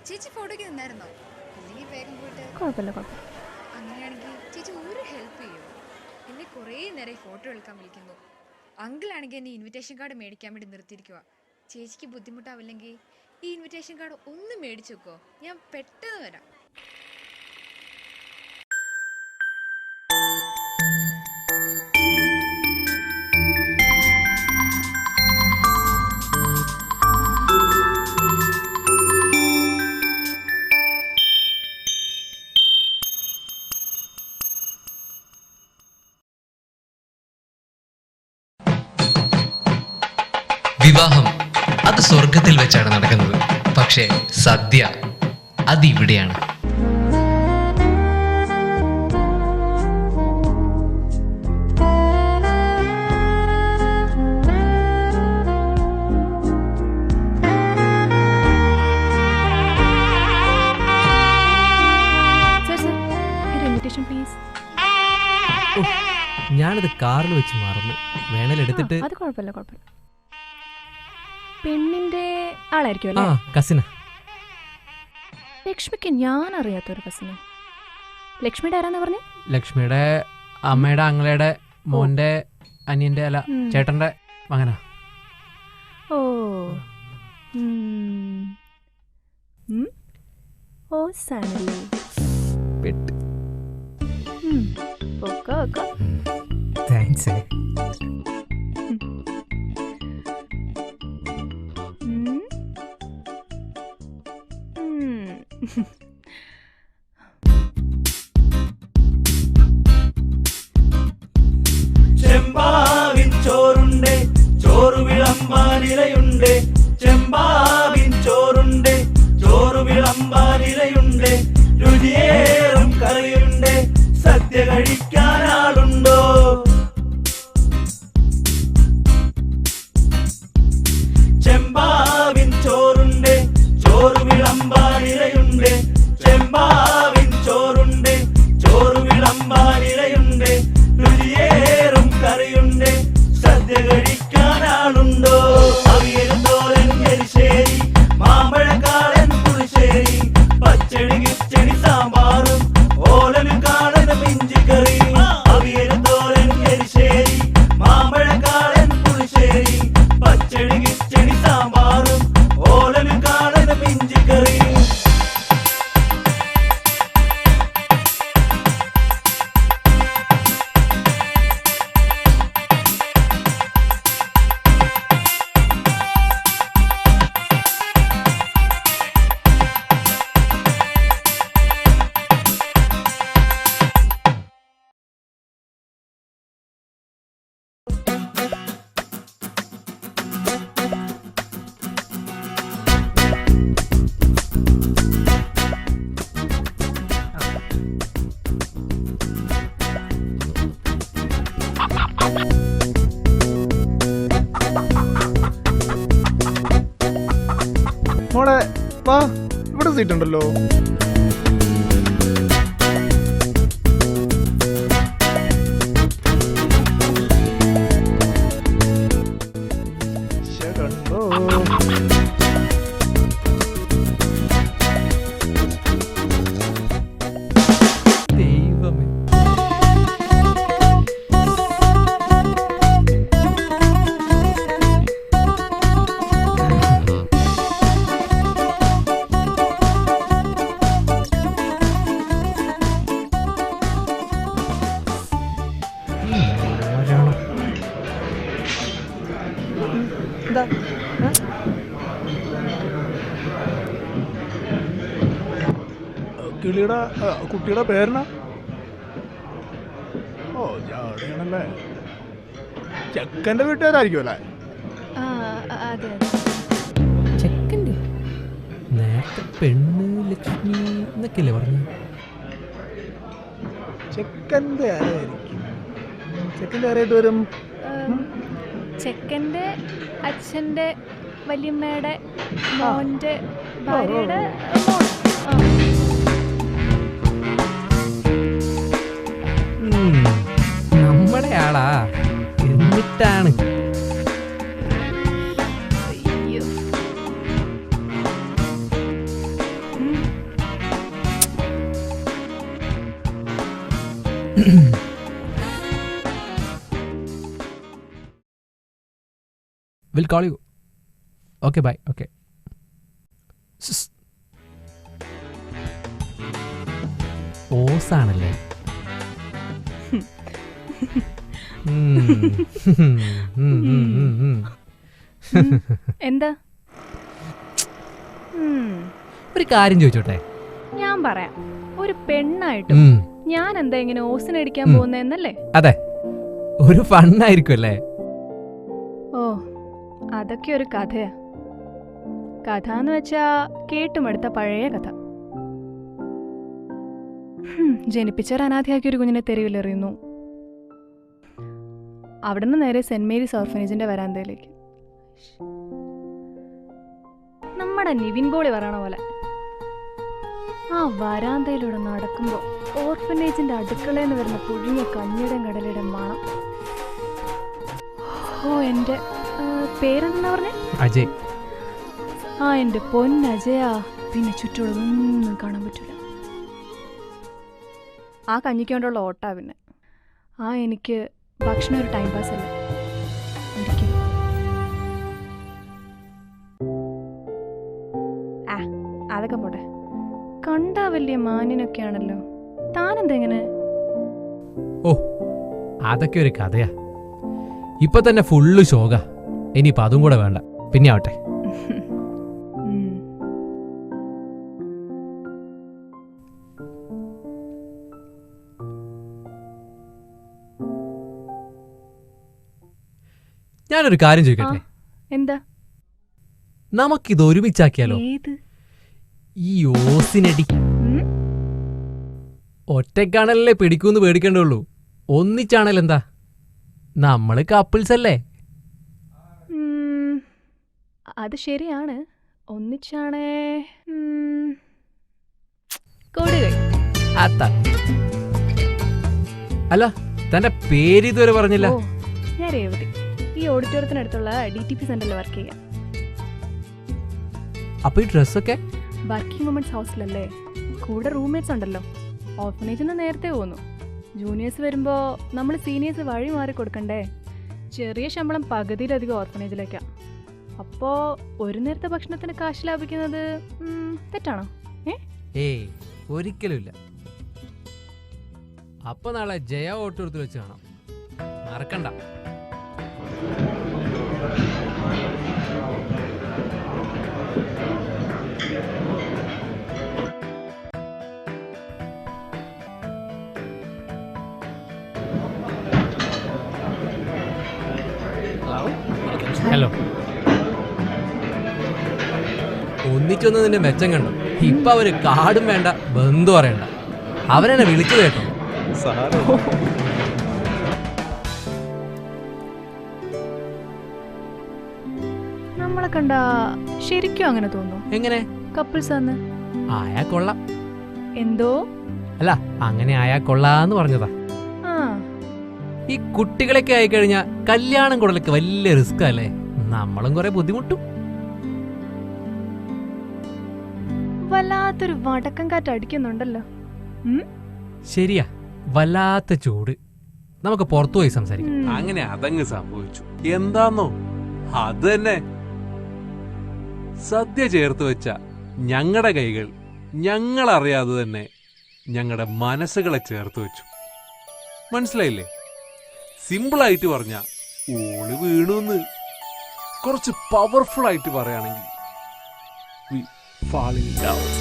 ചേച്ചി ഫോട്ടോയ്ക്ക് നിന്നായിരുന്നോ? അല്ലെങ്കിൽ വേഗം പോയിട്ട്. കുഴപ്പമില്ല കുഴപ്പമില്ല. അങ്ങനെയാണെങ്കിൽ ചേച്ചി ഒരു ഹെൽപ്പ് ചെയ്യോ? എന്നെ കുറേ നേരം ഫോട്ടോ എടുക്കാൻ വിളിക്കുന്നു. അങ്കിളാണെങ്കിൽ എന്നെ ഇൻവിറ്റേഷൻ കാർഡ് മേടിക്കാൻ വേണ്ടി നിർത്തിയിരിക്കുക. ചേച്ചിക്ക് ബുദ്ധിമുട്ടാവില്ലെങ്കിൽ ഈ ഇൻവിറ്റേഷൻ കാർഡ് ഒന്ന് മേടിച്ചു വെക്കോ, ഞാൻ പെട്ടെന്ന് വരാം. വിവാഹം അത് സ്വർഗത്തിൽ വെച്ചാണ് നടക്കുന്നത്. പക്ഷേ സദ്യ അതിവിടെയാണ്. ഞാനത് കാറിൽ വെച്ച് മറന്നു. വേണേൽ എടുത്തിട്ട്. അത് കുഴപ്പമില്ല കുഴപ്പമില്ല. പെണ്ണിന്റെ ആളായിരിക്കും അല്ലേ? കസിന. ലക്ഷ്മിക്ക് ഞാൻ അറിയാത്തൊരു കസിന. ലക്ഷ്മിയുടെ ആരാന്ന് പറഞ്ഞു? ലക്ഷ്മിയുടെ അമ്മയുടെ ആങ്ങളയുടെ മോന്റെ അനിയന്റെ അല്ല ചേട്ടന്റെ മകനാ. ഓ ഓ സാനല്ലേ പെട്ട്. Okay okay. താങ്ക്സ്. ചെമ്പാവിൻ ചോറുണ്ട്, ചോറ് വിളമ്പാനിലയുണ്ട്. ചെമ്പാവിൻ ചോറുണ്ട്, ചോറ് വിളമ്പാനിലയുണ്ട്. രുചിയേറും കറിയുണ്ട്, സദ്യ കഴിക്കാനാളുണ്ടോ? ചെമ്പാവിൻ ചോറുണ്ട്, ചോറ് വിളമ്പാനിലയുണ്ട്. ചെമ്പാവിൻ ചോറുണ്ട്, ചോറ് വിളമ്പാനിലയുണ്ട്. രുചിയേറും കറിയുണ്ട്, സദ്യ കഴിക്കാനാളുണ്ടോ? അവിയൽ തോരൻ എരിശ്ശേരി, മാമ്പഴക്കാളൻ പുളിശ്ശേരി, പച്ചടി കിച്ചടി സാമ്പാറും ഓലന് കാളന് പിഞ്ചിക്കറി. അവിയൽ തോരൻ എരിശ്ശേരി, മാമ്പഴക്കാളൻ പുളിശ്ശേരി, പച്ചടി കിച്ചടി സാമ്പാറും ഓലന് കാളന് പിഞ്ചിക്കറി. മോളെ വാ, ഇവിടെ സീറ്റ് ഉണ്ടല്ലോ. കണ്ടോ ദൈവമേ. എന്താ കിളിയുടെ കുട്ടിയുടെ പേരെന്നാ? ഓ ജാടയാണല്ലേ. ചെക്കൻ്റെ വീട്ടുകാരായിരിക്കും അല്ലേ? ചെക്കൻ്റെ നേരത്തെ പെണ്ണ് ലക്ഷ്മി എന്നൊക്കെയല്ലേ പറഞ്ഞു? ചെക്കൻ്റെ ആരായിരിക്കും? ചെക്കൻ്റെ ആരായിട്ട് വരും? ചെക്കൻ്റെ അച്ഛൻ്റെ വല്യമ്മയുടെ മോൻ്റെ ഭാര്യയുടെ മോൻ. നമ്മുടെ ആളാ. എന്നിട്ടാണ് will call you. Okay bye. Okay. ഓസാണല്ലേ? എന്താ? ഒരു കാര്യം ചോദിച്ചോട്ടെ? ഞാൻ പറയാം. ഒരു പെണ്ണായിട്ടും ഞാൻ എന്താ ഇങ്ങനെ ഓസിനടിക്കാൻ പോകുന്നതെന്നല്ലേ? അതെ, ഒരു ഫണ്ണായിരിക്കും അല്ലേ? ഓ, അതൊക്കെ ഒരു കഥയാ. കഥ എന്ന് വെച്ചാ കേട്ടുമെടുത്ത പഴയ കഥ. ജനിപ്പിച്ചൊരു അനാഥയാക്കിയ ഒരു കുഞ്ഞിനെ തെരുവിലെറിയുന്നു. അവിടെ നിന്ന് നേരെ സെന്റ് മേരീസ് ഓർഫനേജിന്റെ വരാന്തയിലേക്ക്. നമ്മുടെ നിവിൻ പോളി പറയണ പോലെ ആ വരാന്തയിലൂടെ നടക്കുമ്പോ ഓർഫനേജിന്റെ അടുക്കളയിൽ നിന്ന് വരുന്ന പുഴുങ്ങിയ കഞ്ഞിയുടെയും കടലയുടെ മണം. ഓ, എന്റെ പേരെന്താ പറഞ്ഞേ? അജയ്. ആ, എന്റെ പൊന്നജയാ. പിന്നെ ചുറ്റുള്ളതൊന്നും കാണാൻ പറ്റൂല. ആ കഞ്ഞിക്കൊണ്ടുള്ള ഓട്ടാ. പിന്നെ എനിക്ക് ഭക്ഷണം ഒരു ടൈം പാസ് അല്ല. ഒരിക്കലും. അതൊക്കെ പോട്ടെ. കണ്ടാ വലിയ മാന്യനൊക്കെ ആണല്ലോ. താനെന്തെങ്ങനെ? ഓ, അതൊക്കെ ഒരു കഥയാ. ഇപ്പൊ തന്നെ ഫുള്ള് ശോക. ഇനിയിപ്പോ അതും കൂടെ വേണ്ട. പിന്നെ ആവട്ടെ. ഞാനൊരു കാര്യം ചോദിക്കട്ടെ? എന്താ? നമുക്കിത് ഒരുമിച്ചാക്കിയാലോ? ഈ ഓസിനടി ഒറ്റക്കാണല്ലേ പിടിക്കൂന്ന് പേടിക്കണ്ടുള്ളൂ. ഒന്നിച്ചാണല്ലോ എന്താ? നമ്മള് കപ്പിൾസ് അല്ലേ? അത് ശരിയാണ്. ഒന്നിച്ചാണേ കൊടുകൈ. അല്ല, തന്റെ പേര് ഇതുവരെ പറഞ്ഞില്ല. ഞാൻ രേവതി. ഈ ഓഡിറ്റോറിയത്തിനടുത്തുള്ള DTP സെന്ററിൽ വർക്ക് ചെയ്യാം. അപ്പൊ ഈ ഡ്രസ്സൊക്കെ വർക്കിംഗ് വുമൻസ് ഹൗസിലല്ലേ? കൂടെ റൂംമേറ്റ്സ് ഉണ്ടല്ലോ. ഓർഫനേജിൽ നിന്ന് നേരത്തെ പോന്നു. ജൂനിയേഴ്സ് വരുമ്പോ നമ്മൾ സീനിയേഴ്സ് വഴി മാറി കൊടുക്കണ്ടേ? ചെറിയ ശമ്പളം പകുതിയിലധികം ഓർഫനേജിലേക്കാ. അപ്പോ ഒരു നേരത്തെ ഭക്ഷണത്തിന് കാശ് ലാഭിക്കുന്നത് തെറ്റാണോ? ഏയ്, ഒരിക്കലുമില്ല. അപ്പൊ നാളെ ജയ ഓട്ടോറിയത്തിൽ വെച്ച് കാണാം. മറക്കണ്ട. ഹലോ. ഒന്നിച്ചൊന്ന് നിന്റെ മെച്ചം കണ്ടു. ഇപ്പൊ അവര് കാടും വേണ്ട, ബന്ധു പറയണ്ട. അവരെന്നെ വിളിച്ചു കേട്ടോ. നമ്മളെ കണ്ട ശരിക്കും അങ്ങനെ തോന്നുന്നു. എങ്ങനെ? കപ്പിൾസ് ആണ്. ആയാ കൊള്ളാം. എന്തോ? അല്ല, അങ്ങനെ ആയാ കൊള്ളാന്ന് പറഞ്ഞതാ. ഈ കുട്ടികളൊക്കെ ആയിക്കഴിഞ്ഞാ കല്യാണം കൂടലൊക്കെ വലിയ റിസ്ക് അല്ലേ? നമ്മളും കുറെ ബുദ്ധിമുട്ടും. വല്ലാത്തൊരു വടക്കം കാറ്റ് അടിക്കുന്നുണ്ടല്ലോ. ശരിയാ, വല്ലാത്ത ചൂട്. നമുക്ക് പുറത്തു പോയി സംസാരിക്കാം. അങ്ങനെ അതങ്ങ് സംഭവിച്ചു. എന്താന്നോ അത് തന്നെ. സദ്യ ചേർത്ത് വെച്ച ഞങ്ങളുടെ കൈകൾ ഞങ്ങളറിയാതെ തന്നെ ഞങ്ങളുടെ മനസ്സുകളെ ചേർത്ത് വെച്ചു. മനസ്സിലായില്ലേ? സിമ്പിളായിട്ട് പറഞ്ഞ ഓള് വീണുന്ന്. കുറച്ച് പവർഫുൾ ആയിട്ട് പറയുകയാണെങ്കിൽ we fall in love.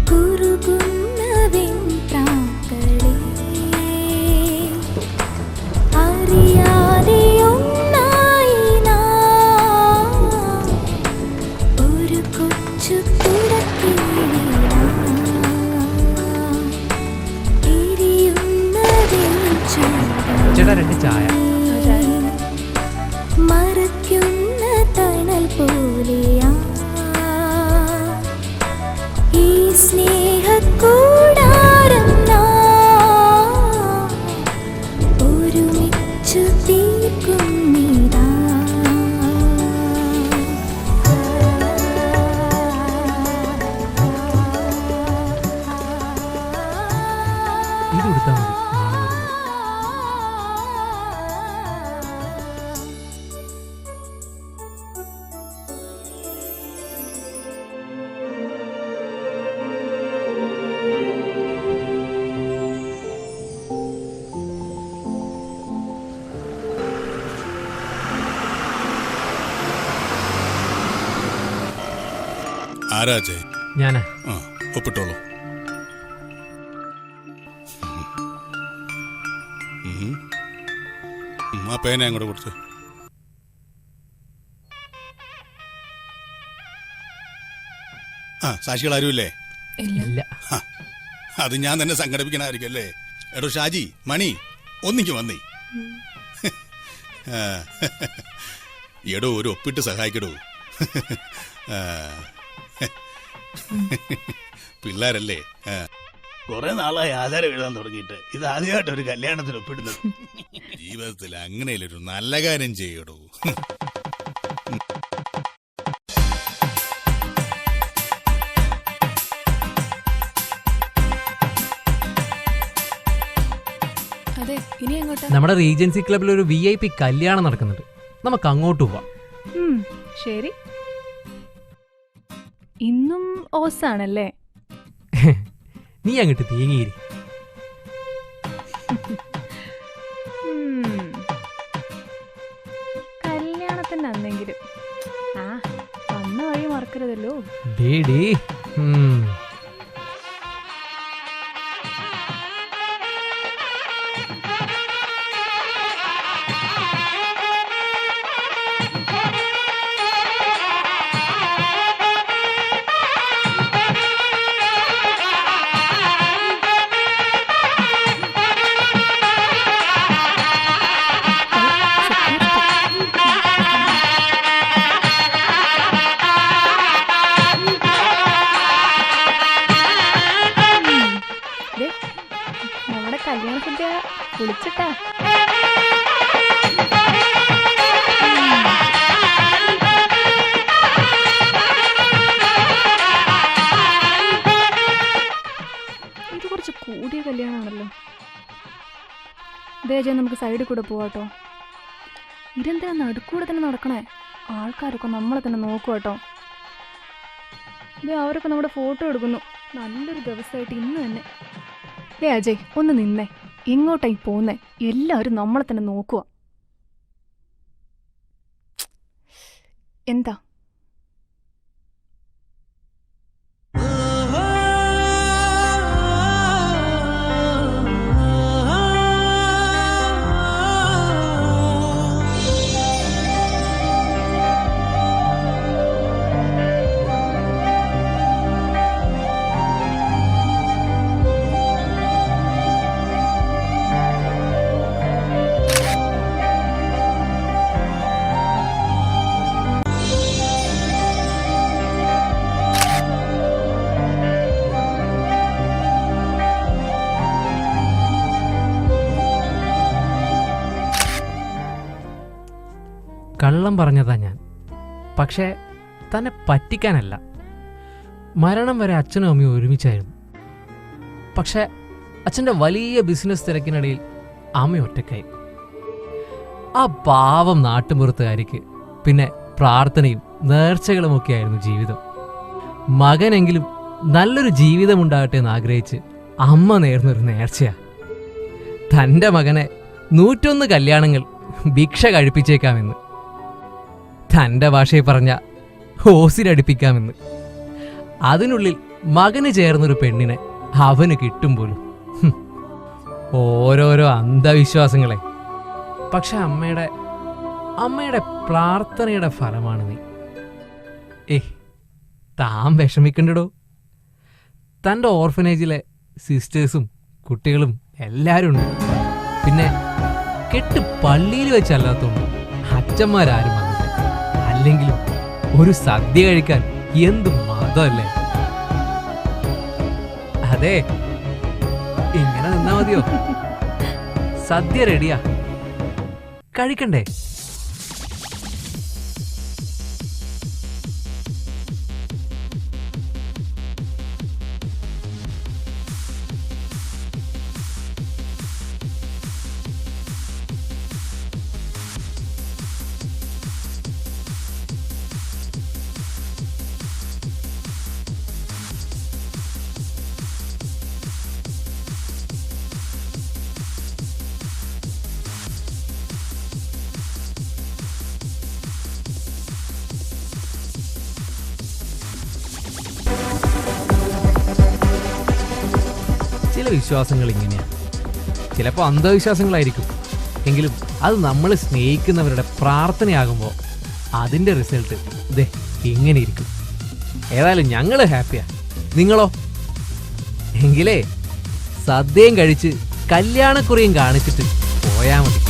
കുറുകുന്ന ആരാച്ചേ? ഞാനാ. ആ, ഒപ്പിട്ടോളൂ. ആ പേന അങ്ങോട്ട് കൊടുത്ത്. ആ, സാക്ഷികൾ ആരുമില്ലേ? ഇല്ല. അത് ഞാൻ തന്നെ സംഘടിപ്പിക്കണമായിരിക്കും അല്ലേ? എടോ ഷാജി, മണി, ഒന്നിക്ക് വന്നേ. എടോ ഒരു ഒപ്പിട്ട് സഹായിക്കടോ. പിള്ളേരല്ലേ? കുറെ നാളായി ആധാരം എഴുതാൻ തുടങ്ങിയിട്ട് ഇത് ആദ്യമായിട്ട് ഒരു കല്യാണത്തിന് ഒപ്പിടുന്നത്. ജീവിതത്തിൽ അങ്ങനെയൊരു നല്ല കാര്യം ചെയ്യടോ. അതെ, ഇനി എങ്ങോട്ടാ? നമ്മുടെ റീജൻസി ക്ലബിൽ ഒരു VIP കല്യാണം നടക്കുന്നുണ്ട്. നമുക്ക് അങ്ങോട്ട് പോവാം. ശരി. ഇന്നും ഓസാണല്ലേ? നീ അങ്ങോട്ട് തേങ്ങിയിരി. കല്യാണത്തിന് അന്നെങ്കിലും വന്ന വഴി മറക്കരുതല്ലോ. ഡേഡി. നമ്മുടെ കല്യാണ സദ്യ വിളിച്ചിട്ടാ. ഇത് കുറച്ച് കൂടിയ കല്യാണമാണല്ലോ. ദേജ, നമുക്ക് സൈഡിൽ കൂടെ പോവാട്ടോ. ഇതെന്താ നടുക്കൂടെ തന്നെ നടക്കണേ? ആൾക്കാരൊക്കെ നമ്മളെ തന്നെ നോക്കുവാട്ടോ. അവരൊക്കെ നമ്മുടെ ഫോട്ടോ എടുക്കുന്നു. നല്ലൊരു ദിവസമായിട്ട് ഇന്ന് തന്നെ. അജയ്, ഒന്ന് നിന്നേ. എങ്ങോട്ടായി പോന്നേ? എല്ലാവരും നമ്മളെ തന്നെ നോക്കുക. എന്താ? കള്ളം പറഞ്ഞതാ ഞാൻ. പക്ഷേ തന്നെ പറ്റിക്കാനല്ല. മരണം വരെ അച്ഛനും അമ്മയും ഒരുമിച്ചായിരുന്നു. പക്ഷെ അച്ഛൻ്റെ വലിയ ബിസിനസ് തിരക്കിനിടയിൽ അമ്മ ഒറ്റക്കായി. ആ പാവം നാട്ടുമ്പുറത്തുകാരിക്ക് പിന്നെ പ്രാർത്ഥനയും നേർച്ചകളുമൊക്കെ ആയിരുന്നു ജീവിതം. മകനെങ്കിലും നല്ലൊരു ജീവിതമുണ്ടാകട്ടെ എന്ന് ആഗ്രഹിച്ച് അമ്മ നേർന്നൊരു നേർച്ചയാ. തൻ്റെ മകനെ 101 കല്യാണങ്ങൾ ഭിക്ഷ കഴിപ്പിച്ചേക്കാമെന്ന്. തൻ്റെ ഭാഷയിൽ പറഞ്ഞ ഹോസിലടിപ്പിക്കാമെന്ന്. അതിനുള്ളിൽ മകന് ചേർന്നൊരു പെണ്ണിനെ അവന് കിട്ടും പോലും. ഓരോരോ അന്ധവിശ്വാസങ്ങളെ. പക്ഷെ അമ്മയുടെ പ്രാർത്ഥനയുടെ ഫലമാണ് നീ. താൻ വിഷമിക്കണ്ടടോ. തൻ്റെ ഓർഫനേജിലെ സിസ്റ്റേഴ്സും കുട്ടികളും എല്ലാവരും ഉണ്ട്. പിന്നെ കെട്ട് പള്ളിയിൽ വെച്ചല്ലാത്തോണ്ട് അച്ഛന്മാരാരും വന്നില്ല. അല്ലെങ്കിലും ഒരു സദ്യ കഴിക്കാൻ എന്ത് മതമല്ലേ? അതെ, ഇങ്ങനെ നിന്നാ മതിയോ? സദ്യ റെഡിയാ, കഴിക്കണ്ടേ? ചില വിശ്വാസങ്ങൾ ഇങ്ങനെയാണ്. ചിലപ്പോൾ അന്ധവിശ്വാസങ്ങളായിരിക്കും, എങ്കിലും അത് നമ്മൾ സ്നേഹിക്കുന്നവരുടെ പ്രാർത്ഥനയാകുമ്പോൾ അതിൻ്റെ റിസൾട്ട് ദേ ഇങ്ങനെ ഇരിക്കും. ഏതായാലും ഞങ്ങൾ ഹാപ്പിയാ, നിങ്ങളോ? എങ്കിലേ സദ്യയും കഴിച്ച് കല്യാണക്കുറിയും കാണിച്ചിട്ട് പോയാൽ മതി.